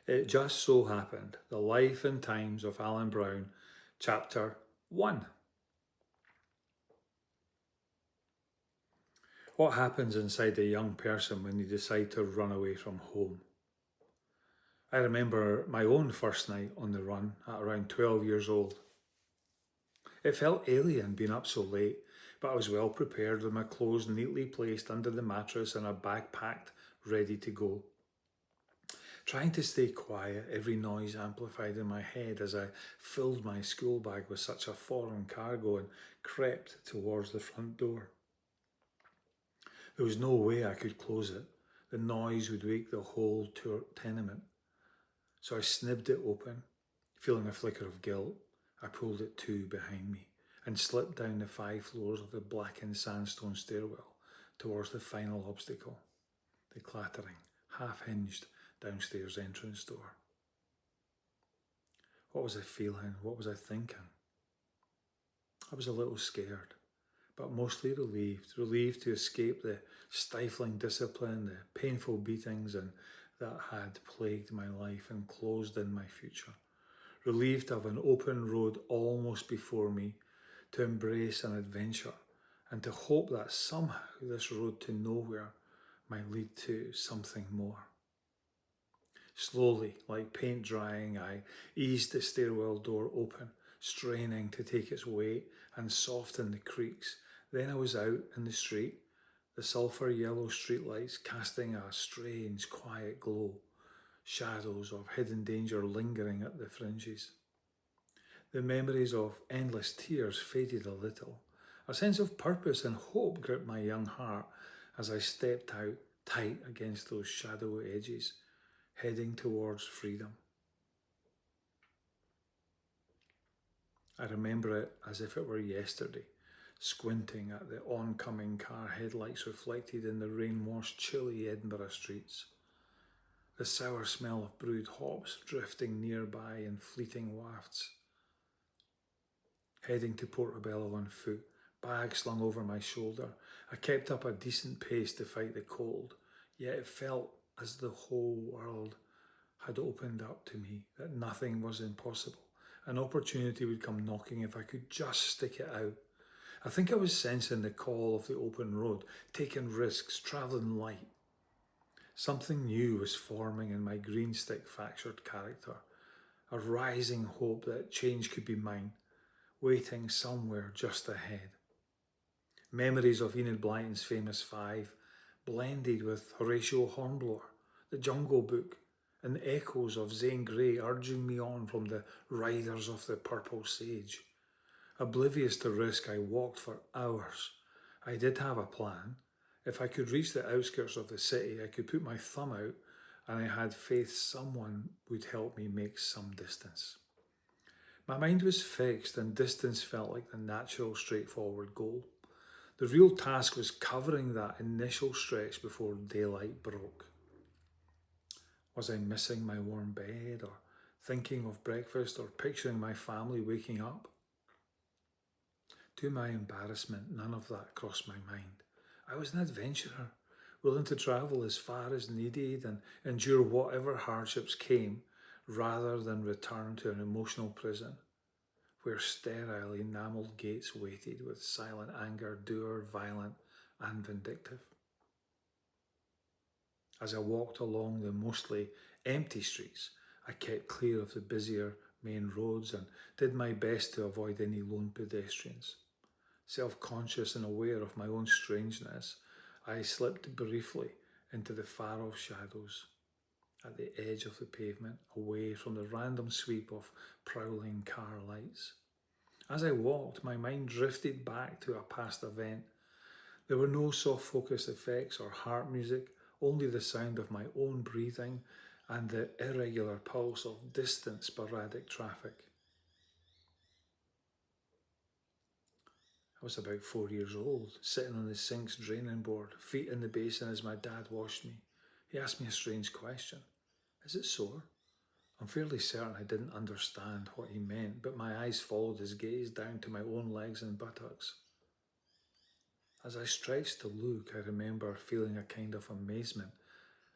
It just so happened, The Life and Times of Alan Brown, Chapter 1. What happens inside a young person when they decide to run away from home? I remember my own first night on the run at around 12 years old. It felt alien being up so late, but I was well prepared with my clothes neatly placed under the mattress and a bag packed, ready to go. Trying to stay quiet, every noise amplified in my head as I filled my school bag with such a foreign cargo and crept towards the front door. There was no way I could close it. The noise would wake the whole tenement. So I snibbed it open. Feeling a flicker of guilt, I pulled it to behind me and slipped down the 5 floors of the blackened sandstone stairwell towards the final obstacle, the clattering, half-hinged downstairs entrance door. What was I feeling? What was I thinking? I was a little scared, but mostly relieved to escape the stifling discipline, the painful beatings that had plagued my life and closed in my future. Relieved to have an open road almost before me, to embrace an adventure, and to hope that somehow this road to nowhere might lead to something more. Slowly, like paint drying, I eased the stairwell door open, straining to take its weight and soften the creaks. Then I was out in the street, the sulphur yellow streetlights casting a strange, quiet glow, shadows of hidden danger lingering at the fringes. The memories of endless tears faded a little. A sense of purpose and hope gripped my young heart as I stepped out tight against those shadowy edges, heading towards freedom. I remember it as if it were yesterday, squinting at the oncoming car headlights reflected in the rain-washed, chilly Edinburgh streets. The sour smell of brewed hops drifting nearby in fleeting wafts. Heading to Portobello on foot, bag slung over my shoulder, I kept up a decent pace to fight the cold, yet it felt as the whole world had opened up to me, that nothing was impossible. An opportunity would come knocking if I could just stick it out. I think I was sensing the call of the open road, taking risks, travelling light. Something new was forming in my green stick fractured character, a rising hope that change could be mine, waiting somewhere just ahead. Memories of Enid Blyton's famous 5 blended with Horatio Hornblower, the Jungle Book, and the echoes of Zane Grey urging me on from the riders of the purple sage. Oblivious to risk, I walked for hours. I did have a plan. If I could reach the outskirts of the city, I could put my thumb out, and I had faith someone would help me make some distance. My mind was fixed, and distance felt like the natural, straightforward goal. The real task was covering that initial stretch before daylight broke. Was I missing my warm bed, or thinking of breakfast, or picturing my family waking up? To my embarrassment, none of that crossed my mind. I was an adventurer, willing to travel as far as needed and endure whatever hardships came, rather than return to an emotional prison, where sterile enamelled gates waited with silent anger, dour, violent, and vindictive. As I walked along the mostly empty streets, I kept clear of the busier main roads and did my best to avoid any lone pedestrians. Self-conscious and aware of my own strangeness, I slipped briefly into the far-off shadows at the edge of the pavement, away from the random sweep of prowling car lights. As I walked, my mind drifted back to a past event. There were no soft focus effects or harp music, only the sound of my own breathing and the irregular pulse of distant, sporadic traffic. I was about 4 years old, sitting on the sink's draining board, feet in the basin as my dad washed me. He asked me a strange question. Is it sore? I'm fairly certain I didn't understand what he meant, but my eyes followed his gaze down to my own legs and buttocks. As I stretched to look, I remember feeling a kind of amazement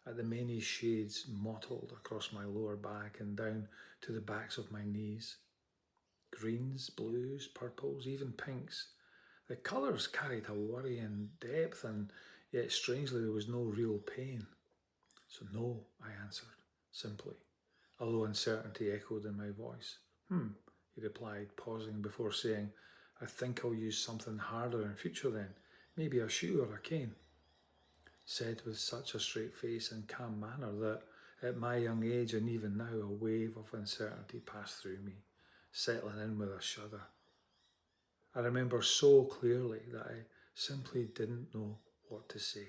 at the many shades mottled across my lower back and down to the backs of my knees. Greens, blues, purples, even pinks. The colours carried a worrying depth, and yet strangely there was no real pain. So no, I answered, simply, although uncertainty echoed in my voice. He replied, pausing before saying, I think I'll use something harder in future then, maybe a shoe or a cane. Said with such a straight face and calm manner that at my young age and even now a wave of uncertainty passed through me, settling in with a shudder. I remember so clearly that I simply didn't know what to say.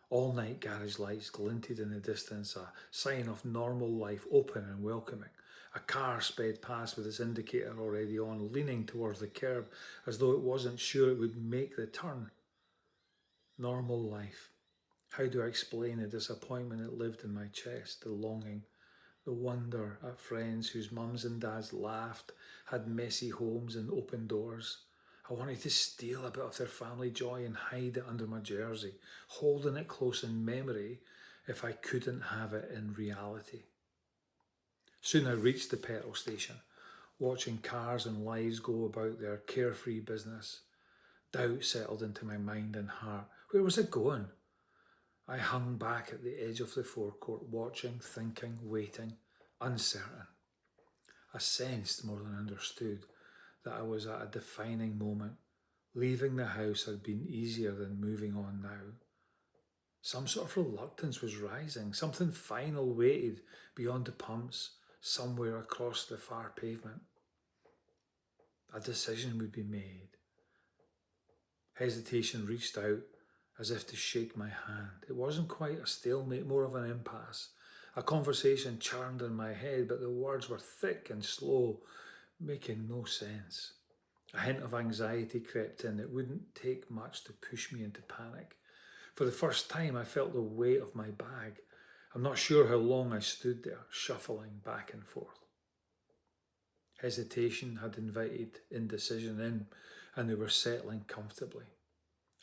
All night garage lights glinted in the distance, a sign of normal life, open and welcoming. A car sped past with its indicator already on, leaning towards the curb as though it wasn't sure it would make the turn. Normal life. How do I explain the disappointment that lived in my chest, the longing, the wonder at friends whose mums and dads laughed, had messy homes and open doors? I wanted to steal a bit of their family joy and hide it under my jersey, holding it close in memory if I couldn't have it in reality. Soon I reached the petrol station, watching cars and lives go about their carefree business. Doubt settled into my mind and heart. Where was it going? I hung back at the edge of the forecourt, watching, thinking, waiting, uncertain. I sensed more than understood that I was at a defining moment. Leaving the house had been easier than moving on now. Some sort of reluctance was rising. Something final waited beyond the pumps, somewhere across the far pavement. A decision would be made. Hesitation reached out as if to shake my hand. It wasn't quite a stalemate, more of an impasse. A conversation churned in my head, but the words were thick and slow, making no sense. A hint of anxiety crept in. It wouldn't take much to push me into panic. For the first time, I felt the weight of my bag. I'm not sure how long I stood there, shuffling back and forth. Hesitation had invited indecision in, and they were settling comfortably.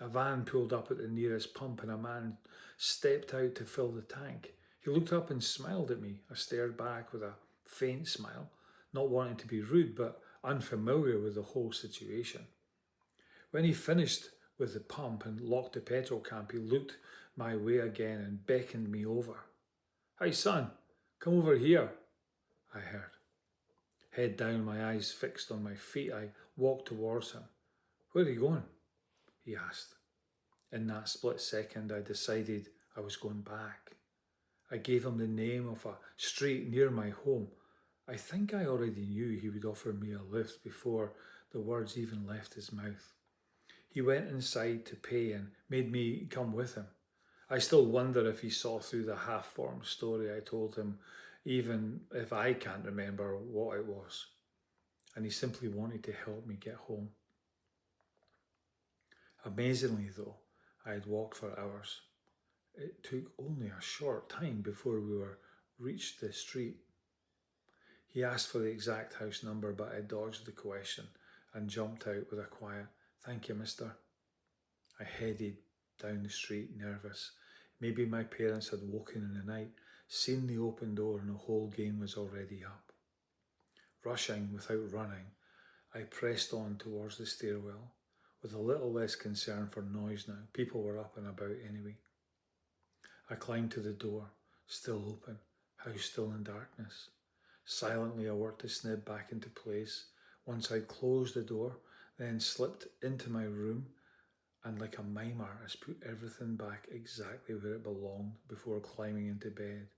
A van pulled up at the nearest pump and a man stepped out to fill the tank. He looked up and smiled at me. I stared back with a faint smile, not wanting to be rude but unfamiliar with the whole situation. When he finished with the pump and locked the petrol camp, he looked my way again and beckoned me over. "Hey son, come over here," I heard. Head down, my eyes fixed on my feet, I walked towards him. "Where are you going?" he asked. In that split second, I decided I was going back. I gave him the name of a street near my home. I think I already knew he would offer me a lift before the words even left his mouth. He went inside to pay and made me come with him. I still wonder if he saw through the half-formed story I told him, even if I can't remember what it was. And he simply wanted to help me get home. Amazingly though, I had walked for hours. It took only a short time before we reached the street. He asked for the exact house number, but I dodged the question and jumped out with a quiet, "Thank you, mister." I headed down the street, nervous. Maybe my parents had woken in the night, seen the open door, and the whole game was already up. Rushing without running, I pressed on towards the stairwell, with a little less concern for noise now. People were up and about anyway. I climbed to the door, still open, house still in darkness. Silently I worked the snib back into place. Once I'd closed the door, then slipped into my room, and like a mime artist put everything back exactly where it belonged before climbing into bed.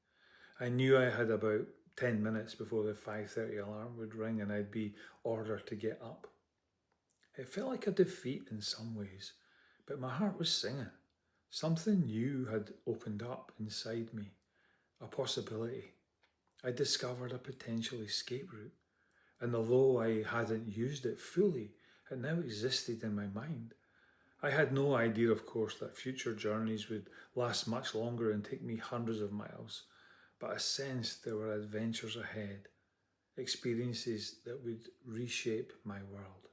I knew I had about 10 minutes before the 5:30 alarm would ring and I'd be ordered to get up. It felt like a defeat in some ways, but my heart was singing. Something new had opened up inside me, a possibility. I discovered a potential escape route, and although I hadn't used it fully, it now existed in my mind. I had no idea, of course, that future journeys would last much longer and take me hundreds of miles, but I sensed there were adventures ahead, experiences that would reshape my world.